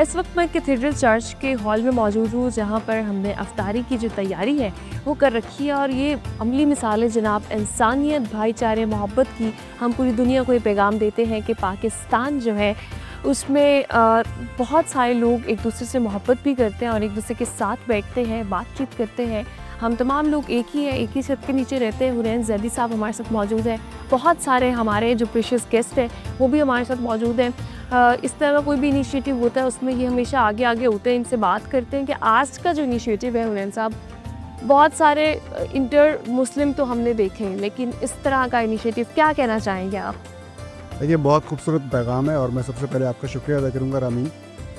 اس وقت میں cathedral church کے ہال میں موجود ہوں جہاں پر ہم نے افطاری کی جو تیاری ہے وہ کر رکھی ہے، اور یہ عملی مثالیں جناب انسانیت، بھائی چارے، محبت کی ہم پوری دنیا کو یہ پیغام دیتے ہیں کہ پاکستان جو ہے اس میں بہت سارے لوگ ایک دوسرے سے محبت بھی کرتے ہیں اور ایک دوسرے کے ساتھ بیٹھتے ہیں، بات چیت کرتے ہیں. ہم تمام لوگ ایک ہی ہیں، ایک ہی چھت کے نیچے رہتے ہیں. حنین زیدی صاحب ہمارے ساتھ موجود ہیں، بہت سارے ہمارے جو پریشیس گیسٹ ہیں وہ بھی ہمارے ساتھ موجود ہیں. اس طرح کا کوئی بھی انیشیٹو ہوتا ہے اس میں یہ ہمیشہ آگے ہوتے ہیں، ان سے بات کرتے ہیں کہ آج کا جو انیشیٹو ہے حنین صاحب، بہت سارے انٹر مسلم تو ہم نے دیکھے ہیں، لیکن اس طرح کا انیشیٹو کیا کہنا چاہیں گے آپ؟ یہ بہت خوبصورت پیغام ہے، اور میں سب سے پہلے آپ کا شکریہ ادا کروں گا رامین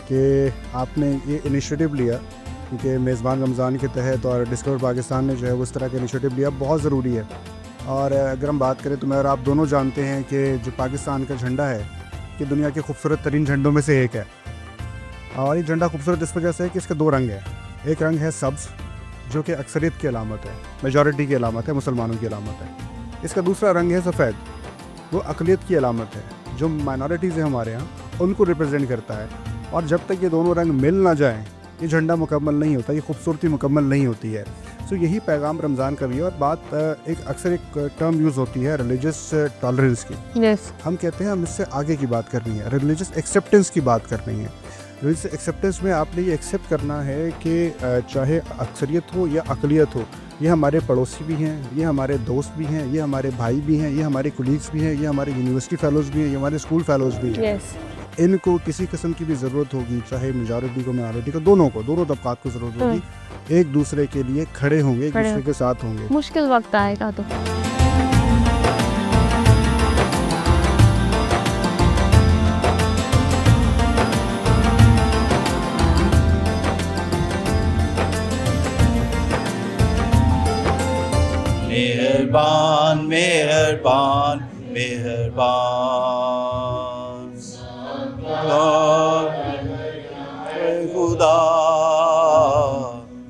کہ آپ نے یہ انیشیٹو لیا، کیونکہ میزبان رمضان کے تحت اور ڈسکور پاکستان نے جو ہے وہ اس طرح کا انیشیٹو لیا، بہت ضروری ہے. اور اگر ہم بات کریں تو میں اور آپ دونوں جانتے ہیں کہ جو پاکستان کا جھنڈا ہے کہ دنیا کے خوبصورت ترین جھنڈوں میں سے ایک ہے. اور یہ جھنڈا خوبصورت اس وجہ سے ہے کہ اس کے دو رنگ ہیں. ایک رنگ ہے سبز جو کہ اکثریت کی علامت ہے، میجورٹی کی علامت ہے، مسلمانوں کی علامت ہے. اس کا دوسرا رنگ ہے سفید، وہ اقلیت کی علامت ہے، جو مائنارٹیز ہیں ہمارے ہاں ان کو ریپرزینٹ کرتا ہے. اور جب تک یہ دونوں رنگ مل نہ جائیں یہ جھنڈا مکمل نہیں ہوتا، یہ خوبصورتی مکمل نہیں ہوتی ہے. سو یہی پیغام رمضان کا بھی ہے. اور بات اکثر ایک ٹرم یوز ہوتی ہے ریلیجس ٹالرنس کی. ہم کہتے ہیں ہم اس سے آگے کی بات کرنی ہے، ریلیجس ایکسیپٹنس کی بات کرنی ہے. ریلیجس ایکسیپٹنس میں آپ نے یہ ایکسیپٹ کرنا ہے کہ چاہے اکثریت ہو یا اقلیت ہو، یہ ہمارے پڑوسی بھی ہیں، یہ ہمارے دوست بھی ہیں، یہ ہمارے بھائی بھی ہیں، یہ ہمارے کولیگس بھی ہیں، یہ ہمارے یونیورسٹی فیلوز بھی ہیں، یہ ہمارے اسکول فیلوز بھی ہیں. ان کو کسی قسم کی بھی ضرورت ہوگی، چاہے میجورٹی کو مائنورٹی کو، دونوں طبقات کو ضرورت ہوگی، ایک دوسرے کے لیے کھڑے ہوں گے، ایک دوسرے کے ساتھ ہوں گے. مشکل وقت آئے گا تو مہربان مہربان مہربان خدا،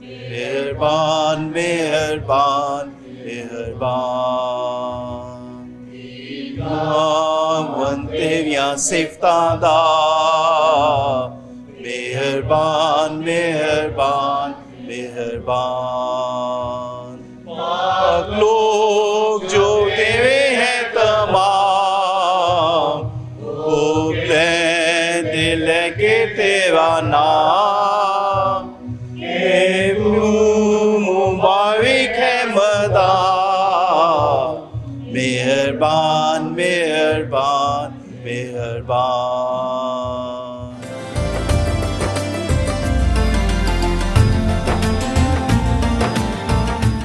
مہربان مہربان مہربان وانتیاں سفتادا، مہربان مہربان مہربان. لوگ جو تیرے ہیں تمام، وہ دل کے تیرا نام، مبارک ہے مدام، مہربان مہربان مہربان.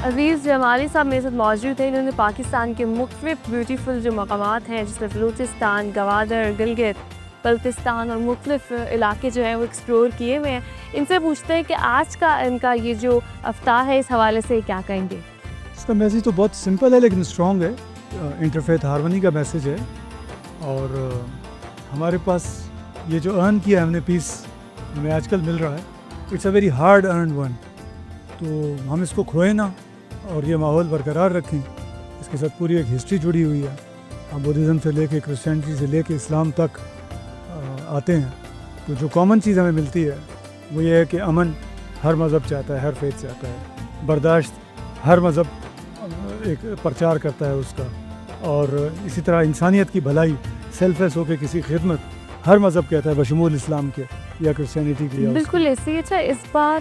عزیز جمالی صاحب میرے ساتھ موجود ہیں. انہوں نے پاکستان کے مختلف بیوٹیفل جو مقامات ہیں جیسے بلوچستان، گوادر، گلگت، بلتستان اور مختلف علاقے جو ہیں وہ ایکسپلور کیے ہوئے ہیں. ان سے پوچھتے ہیں کہ آج کا ان کا یہ جو افطار ہے اس حوالے سے کیا کہیں گے؟ اس کا میسیج تو بہت سمپل ہے لیکن اسٹرانگ ہے. انٹرفیتھ ہارمونی کا میسیج ہے. اور ہمارے پاس یہ جو ارن کیا ہے ہم نے پیس ہمیں آج کل مل رہا ہے، it's a very hard earned one. تو ہم اس کو کھوئیں نہ اور یہ ماحول برقرار رکھیں. اس کے ساتھ پوری ایک ہسٹری جڑی ہوئی ہے. ہم بدھزم سے لے کے کرسچینٹی سے لے کے اسلام تک آتے ہیں. تو جو کامن چیز ہمیں ملتی ہے وہ یہ ہے کہ امن ہر مذہب چاہتا ہے، ہر فیتھ چاہتا ہے. برداشت ہر مذہب ایک پرچار کرتا ہے اس کا. اور اسی طرح انسانیت کی بھلائی، سیلف لیس ہو کے کسی خدمت، ہر مذہب کہتا ہے بشمول اسلام کے یا کرسچینٹی کی. بالکل ایسے ہی. اچھا، اس بار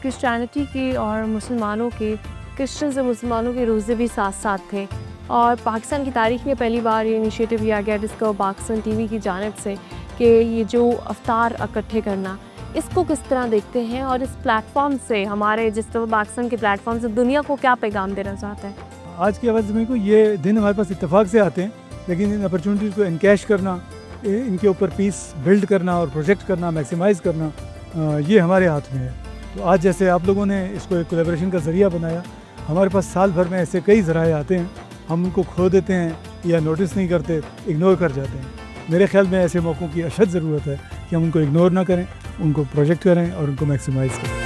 کرسچینٹی کے اور مسلمانوں کے، کرسچنز اور مسلمانوں کے روزے بھی ساتھ ساتھ تھے، اور پاکستان کی تاریخ میں پہلی بار یہ انیشیٹو لیا گیا ڈسکور پاکستان ٹی وی کی جانب سے کہ یہ جو افطار اکٹھے کرنا، اس کو کس طرح دیکھتے ہیں اور اس پلیٹ فارم سے ہمارے جس طرح پاکستان کے پلیٹ فارم سے دنیا کو کیا پیغام دینا چاہتا ہے؟ آج کے وقت میں کو یہ دن ہمارے پاس اتفاق سے آتے ہیں، لیکن ان اپرچونیٹیز کو انکیش کرنا، ان کے اوپر پیس بلڈ کرنا اور پروجیکٹ کرنا، میکسیمائز کرنا، یہ ہمارے ہاتھ میں ہے. تو آج جیسے آپ لوگوں نے اس کو ایک کولیبریشن کا ذریعہ بنایا، ہمارے پاس سال بھر میں ایسے کئی ذرائع آتے ہیں، ہم ان کو کھو دیتے ہیں یا نوٹس نہیں کرتے، اگنور کر جاتے ہیں. میرے خیال میں ایسے موقعوں کی اشد ضرورت ہے کہ ہم ان کو اگنور نہ کریں، ان کو پروجیکٹ کریں اور ان کو میکسیمائز کریں.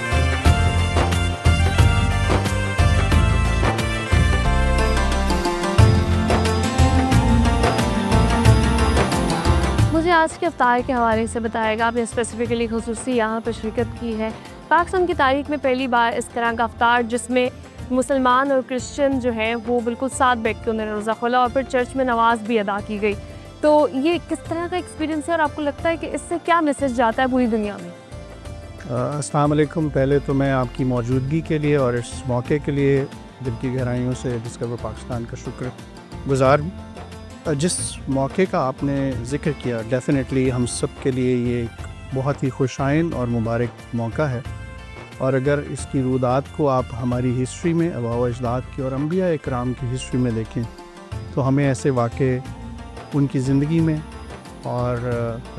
مجھے آج کے افطار کے حوالے سے بتائے گا، آپ نے اسپیسیفکلی خصوصی یہاں پر شرکت کی ہے. پاکستان کی تاریخ میں پہلی بار اس طرح کا افطار جس میں مسلمان اور کرسچن جو ہیں وہ بالکل ساتھ بیٹھ کے انہوں نے روزہ کھولا اور پھر چرچ میں نماز بھی ادا کی گئی. تو یہ کس طرح کا ایکسپیرینس ہے اور آپ کو لگتا ہے کہ اس سے کیا میسج جاتا ہے پوری دنیا میں؟ السلام علیکم. پہلے تو میں آپ کی موجودگی کے لیے اور اس موقع کے لیے دل کی گہرائیوں سے ڈسکور پاکستان کا شکر گزار ہوں. جس موقع کا آپ نے ذکر کیا، ڈیفینیٹلی ہم سب کے لیے یہ ایک بہت ہی خوشائند اور مبارک موقع ہے. اور اگر اس کی رودات کو آپ ہماری ہسٹری میں، آباء و اجداد کی اور انبیاء اکرام کی ہسٹری میں دیکھیں تو ہمیں ایسے واقعے ان کی زندگی میں اور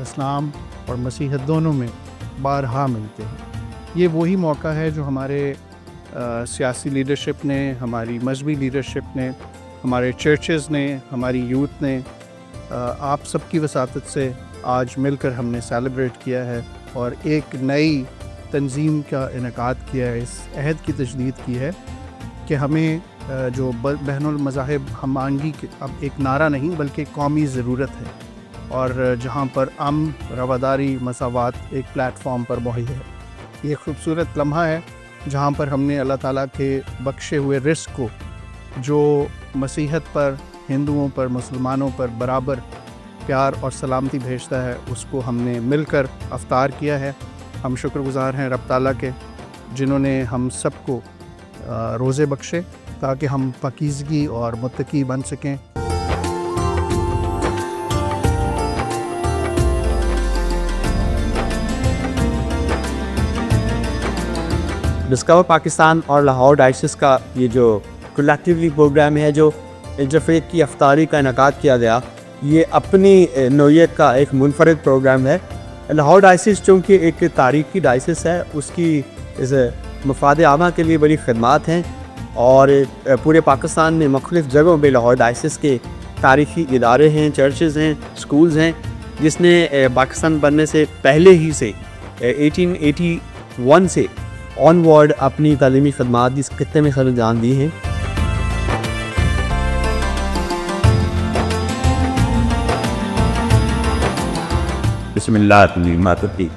اسلام اور مسیحیت دونوں میں بارہا ملتے ہیں. یہ وہی موقع ہے جو ہمارے سیاسی لیڈرشپ نے، ہماری مذہبی لیڈرشپ نے، ہمارے چرچز نے، ہماری یوتھ نے آپ سب کی وساطت سے آج مل کر ہم نے سیلیبریٹ کیا ہے اور ایک نئی تنظیم کا انعقاد کیا ہے. اس عہد کی تجدید کی ہے کہ ہمیں جو بین المذاہب ہم آہنگی اب ایک نعرہ نہیں بلکہ قومی ضرورت ہے، اور جہاں پر رواداری، مساوات ایک پلیٹ فارم پر مہیا ہے. یہ خوبصورت لمحہ ہے جہاں پر ہم نے اللہ تعالیٰ کے بخشے ہوئے رزق کو، جو مسیحیت پر، ہندوؤں پر، مسلمانوں پر برابر پیار اور سلامتی بھیجتا ہے، اس کو ہم نے مل کر افطار کیا ہے. ہم شکر گزار ہیں رب تعالیٰ کے جنہوں نے ہم سب کو روزے بخشے تاکہ ہم پاکیزگی اور متقی بن سکیں. ڈسکور پاکستان اور لاہور ڈائسس کا یہ جو کلیکٹیولی پروگرام ہے، جو انٹرفیتھ کی افطاری کا انعقاد کیا گیا، یہ اپنی نوعیت کا ایک منفرد پروگرام ہے. لاہور ڈائسس چونکہ ایک تاریخی ڈائسس ہے، اس کی مفاد عامہ کے لیے بڑی خدمات ہیں، اور پورے پاکستان میں مختلف جگہوں پہ لاہور ڈائسس کے تاریخی ادارے ہیں، چرچز ہیں، سکولز ہیں، جس نے پاکستان بننے سے پہلے ہی سے 1881 سے آن ورڈ اپنی تعلیمی خدمات اس خطے میں سر انجام دی ہیں. بسم اللہ الرحمن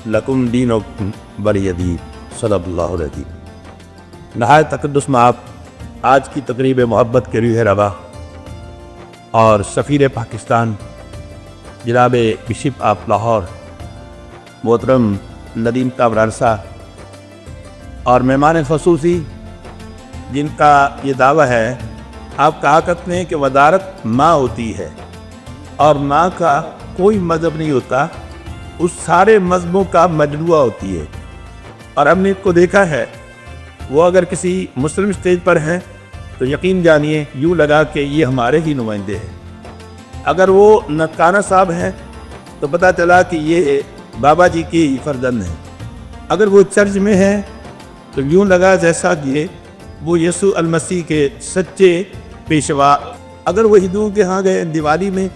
لکم دینکم ولی دین صلی اللہ علیہ. نہایت تقدس مآب آج کی تقریب محبت کے روح روا اور سفیر پاکستان جناب بشپ آف لاہور محترم ندیم کامران صاحب اور مہمان خصوصی جن کا یہ دعویٰ ہے، آپ کہا کرتے ہیں کہ وزارت ماں ہوتی ہے اور ماں کا کوئی مذہب نہیں ہوتا، اس سارے مذہبوں کا مجموعہ ہوتی ہے. اور ہم نے اس کو دیکھا ہے، وہ اگر کسی مسلم اسٹیج پر ہیں تو یقین جانیے یوں لگا کہ یہ ہمارے ہی نمائندے ہیں. اگر وہ ننکانہ صاحب ہیں تو پتہ چلا کہ یہ بابا جی کی فرزند ہیں. اگر وہ چرچ میں ہیں تو یوں لگا جیسا کہ وہ یسوع المسیح کے سچے پیشوا. اگر وہ ہندوؤں کے ہاں گئے دیوالی میں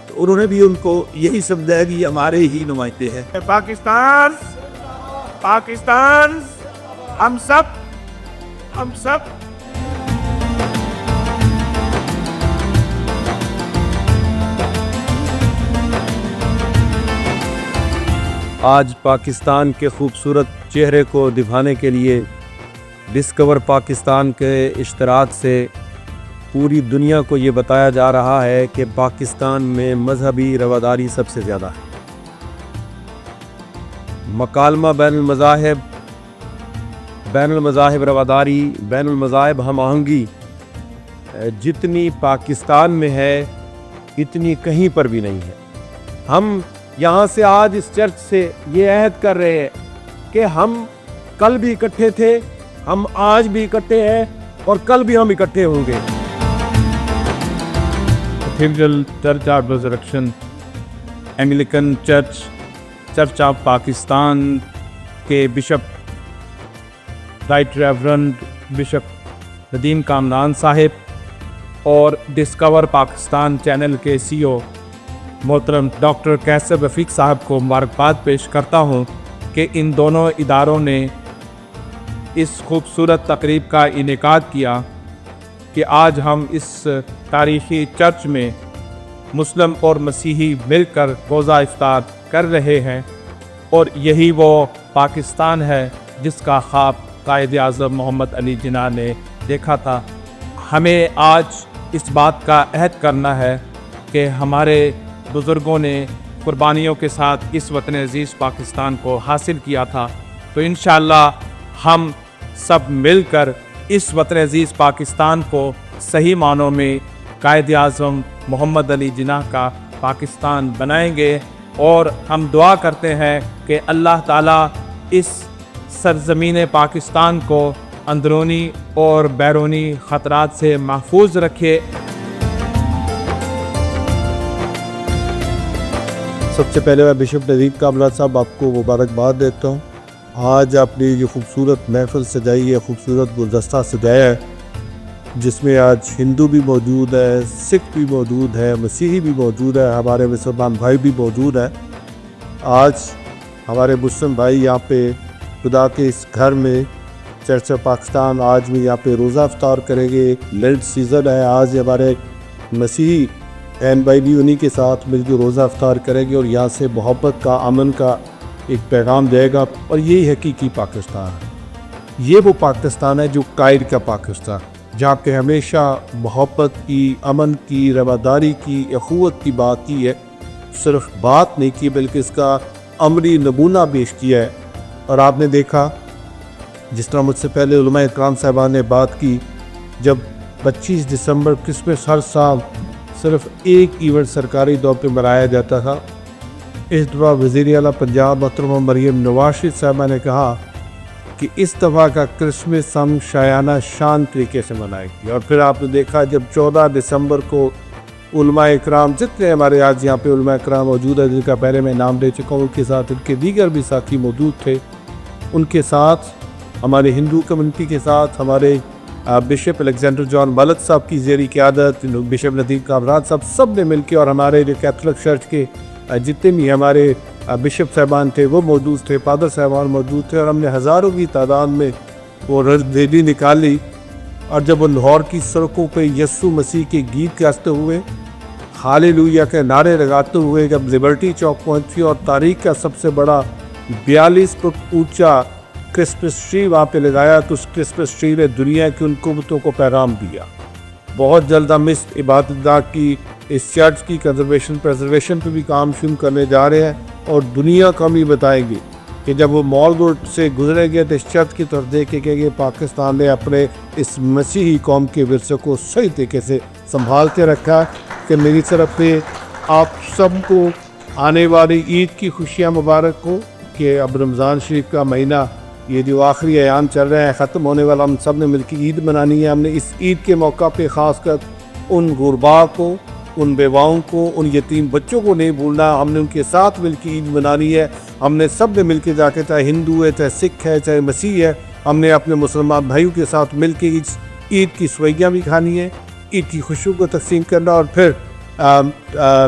تو انہوں نے بھی ان کو یہی سمجھایا کہ یہ ہمارے ہی نمائندے ہیں. پاکستان، پاکستان، ہم سب آج پاکستان کے خوبصورت چہرے کو دکھانے کے لیے ڈسکور پاکستان کے اشتراک سے پوری دنیا کو یہ بتایا جا رہا ہے کہ پاکستان میں مذہبی رواداری سب سے زیادہ ہے. مکالمہ بین المذاہب رواداری، بین المذاہب ہم آہنگی جتنی پاکستان میں ہے اتنی کہیں پر بھی نہیں ہے. ہم یہاں سے آج اس چرچ سے یہ عہد کر رہے ہیں کہ ہم کل بھی اکٹھے تھے، ہم آج بھی اکٹھے ہیں اور کل بھی ہم اکٹھے ہوں گے. Cathedral church of resurrection, anglican church, church of Pakistan کے bishop right reverend bishop Nadeem Kamran sahib اور ڈسکور پاکستان چینل کے CEO محترم ڈاکٹر کیسر رفیق صاحب کو مبارکباد پیش کرتا ہوں کہ ان دونوں اداروں نے اس خوبصورت تقریب کا انعقاد کیا کہ آج ہم اس تاریخی چرچ میں مسلم اور مسیحی مل کر روزہ افطار کر رہے ہیں، اور یہی وہ پاکستان ہے جس کا خواب قائد اعظم محمد علی جناح نے دیکھا تھا۔ ہمیں آج اس بات کا عہد کرنا ہے کہ ہمارے بزرگوں نے قربانیوں کے ساتھ اس وطن عزیز پاکستان کو حاصل کیا تھا، تو انشاءاللہ ہم سب مل کر اس وطن عزیز پاکستان کو صحیح معنوں میں قائد اعظم محمد علی جناح کا پاکستان بنائیں گے، اور ہم دعا کرتے ہیں کہ اللہ تعالیٰ اس سرزمین پاکستان کو اندرونی اور بیرونی خطرات سے محفوظ رکھے۔ سب سے پہلے میں بشپ نذیر کامران صاحب آپ کو مبارکباد دیتا ہوں۔ آج آپ نے یہ خوبصورت محفل سجائی ہے، خوبصورت گلدستہ سجایا ہے، جس میں آج ہندو بھی موجود ہے، سکھ بھی موجود ہے، مسیحی بھی موجود ہے، ہمارے مسلمان بھائی بھی موجود ہے۔ آج ہمارے مسلم بھائی یہاں پہ خدا کے اس گھر میں چرچ پاکستان آج بھی یہاں پہ روزہ افطار کریں گے۔ لینٹ سیزن ہے، آج ہمارے مسیحی این بھائی بھی انہی کے ساتھ مل کے روزہ افطار کریں گے، اور یہاں سے محبت کا، امن کا ایک پیغام دے گا، اور یہی حقیقی پاکستان ہے۔ یہ وہ پاکستان ہے جو قائد کا پاکستان، جہاں پہ ہمیشہ محبت کی، امن کی، رواداری کی، اخوت کی بات کی ہے، صرف بات نہیں کی بلکہ اس کا عملی نمونہ پیش کیا ہے۔ اور آپ نے دیکھا جس طرح مجھ سے پہلے علماء اکرام صاحبان نے بات کی، جب 25 دسمبر کرسمس ہر سال صرف ایک ایونٹ سرکاری طور پہ منایا جاتا تھا، اس دفعہ وزیر اعلیٰ پنجاب محترمہ مریم نواز شریف صاحبہ نے کہا کہ اس دفعہ کا کرسمس ہم شایانہ شان طریقے سے منائیں گے۔ اور پھر آپ نے دیکھا جب 14 دسمبر کو علماء اکرام، جتنے ہمارے آج یہاں پہ علماء اکرام موجود ہیں جن کا پہلے میں نام لے چکا ہوں، ان کے ساتھ ان کے دیگر بھی ساتھی موجود تھے، ان کے ساتھ ہمارے ہندو کمیونٹی کے ساتھ ہمارے بشپ الیگزینڈر جان ملک صاحب کی زیر قیادت، بشپ نذیر کامران صاحب، سب نے مل کے، اور ہمارے جو کیتھولک چرچ کے جتنے بھی ہمارے بشپ صاحبان تھے وہ موجود تھے، فادر صاحبان موجود تھے، اور ہم نے ہزاروں کی تعداد میں وہ ریلی نکالی، اور جب وہ لاہور کی سڑکوں پہ یسوع مسیح کے گیت گاتے ہوئے، ہالےلویا کے نعرے لگاتے ہوئے جب لبرٹی چوک پہنچی، اور تاریخ کا سب سے بڑا 42 فٹ اونچا کرسمس ٹری وہاں پہ لگایا، تو اس کرسمس ٹری نے دنیا کی ان قوتوں کو پیغام دیا۔ بہت جلد ہم اس عبادت گاہ کی، اس چرچ کی پریزرویشن پہ بھی کام شروع کرنے جا رہے ہیں، اور دنیا کو بھی بتائیں گے کہ جب وہ مال روڈ سے گزرے گئے تو اس چرچ کی طرف دیکھ کے کہ پاکستان نے اپنے اس مسیحی قوم کے ورثے کو صحیح طریقے سے سنبھال کے رکھا۔ کہ میری طرف سے آپ سب کو آنے والی عید کی خوشیاں مبارک ہو، کہ اب رمضان شریف کا مہینہ یہ جو آخری ایام چل رہے ہیں ختم ہونے والا، ہم سب نے مل کے عید منانی ہے۔ ہم نے اس عید کے موقع پہ خاص کر ان غربا کو، ان بیواؤں کو، ان یتیم بچوں کو نہیں بھولنا، ہم نے ان کے ساتھ مل کے عید منانی ہے۔ ہم نے سب نے مل کے جا کے، چاہے ہندو ہے، چاہے سکھ ہے، چاہے مسیح ہے، ہم نے اپنے مسلمان بھائیوں کے ساتھ مل کے عید کی سوئیاں بھی کھانی ہے، عید کی خوشیوں کو تقسیم کرنا، اور پھر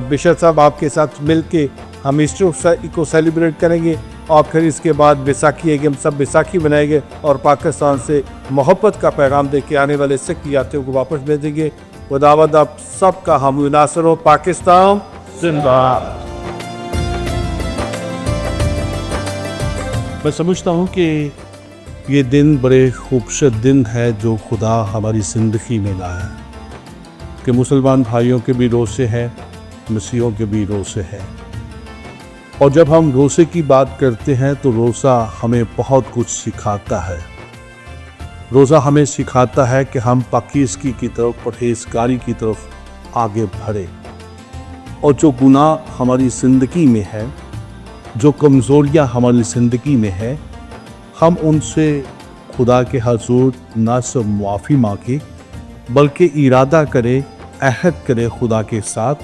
بشپ صاحب آپ کے ساتھ مل کے ہم ایسٹر کو سیلیبریٹ کریں گے، اور پھر اس کے بعد بیساکھی ہے کہ ہم سب بیساکھی منائیں گے، اور پاکستان سے محبت کا پیغام دے کے آنے والے سکھ یاتریوں کو واپس بھیجیں گے۔ خداوند آپ سب کا ہم ناصر ہو۔ پاکستان زندہ باد۔ میں سمجھتا ہوں کہ یہ دن بڑے خوبصورت دن ہے جو خدا ہماری زندگی میں لایا ہے، کہ مسلمان بھائیوں کے بھی روزے ہیں، مسیحیوں کے بھی روزے ہیں، اور جب ہم روزے کی بات کرتے ہیں تو روزہ ہمیں بہت کچھ سکھاتا ہے۔ روزہ ہمیں سکھاتا ہے کہ ہم پاکیزگی کی طرف، پرہیزگاری کی طرف آگے بڑھیں، اور جو گناہ ہماری زندگی میں ہے، جو کمزوریاں ہماری زندگی میں ہے، ہم ان سے خدا کے حضور نہ صرف معافی مانگیں بلکہ ارادہ کرے، عہد کرے خدا کے ساتھ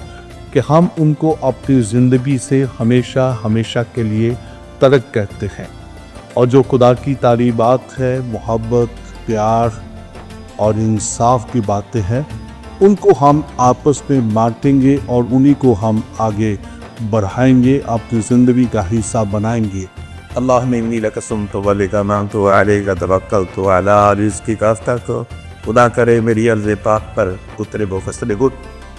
کہ ہم ان کو اپنی زندگی سے ہمیشہ ہمیشہ کے لیے ترک کرتے ہیں، اور جو خدا کی تعلیمات ہے، محبت، پیار اور انصاف کی باتیں ہیں، ان کو ہم آپس میں بانٹیں گے اور انہی کو ہم آگے بڑھائیں گے، اپنی زندگی کا حصہ بنائیں گے۔ اللہم انی لک صمت و لک آمنت و علیک توکلت و علی رزقک افتقر۔ خدا کرے میری عرض پاک پر اترے وہ فصل گل،